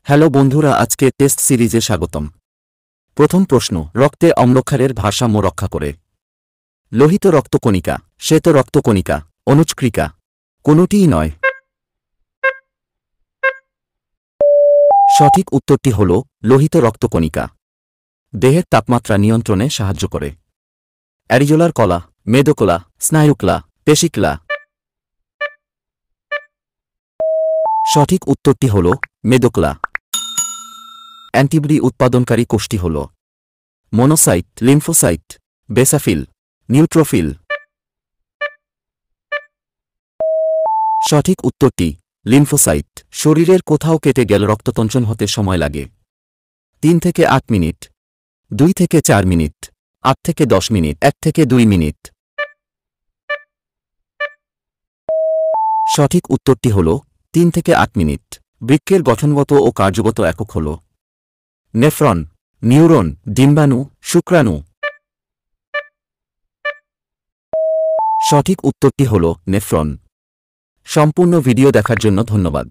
Hello বন্ধুরা, আজকে test সিরিজে স্বাগতম। প্রথম প্রশ্ন, রক্তে অম্লক্ষারের ভারসাম্য রক্ষা করে? লোহিত রক্তকণিকা, শ্বেত রক্তকণিকা, অনুচক্রিকা, কোনোটিই নয়। সঠিক উত্তরটি হল লোহিত রক্তকণিকা। দেহের তাপমাত্রা নিয়ন্ত্রণে সাহায্য করে। অ্যারিজোলার কলা, মেদকলা, স্নায়ুকলা, পেশিকলা। সঠিক উত্তরটি হল মেদকলা। অ্যান্টিবডি উৎপাদনকারী কোষটি হল মনোসাইট, লিম্ফোসাইট, বেসাফিল, নিউট্রোফিল। সঠিক উত্তরটি লিম্ফোসাইট। শরীরের কোথাও কেটে গেলে রক্ততঞ্চন হতে সময় লাগে 3 থেকে 8 মিনিট, 2 থেকে 4 মিনিট, 8 থেকে 10 মিনিট, 1 থেকে 2 মিনিট। সঠিক উত্তরটি হল 3 থেকে 8 মিনিট। বৃক্কের গঠনগত ও কার্যগত একক হল নেফ্রন, নিউরন, ডিম্বাণু, শুক্রাণু। সঠিক উত্তরটি হল নেফ্রন। সম্পূর্ণ ভিডিও দেখার জন্য ধন্যবাদ।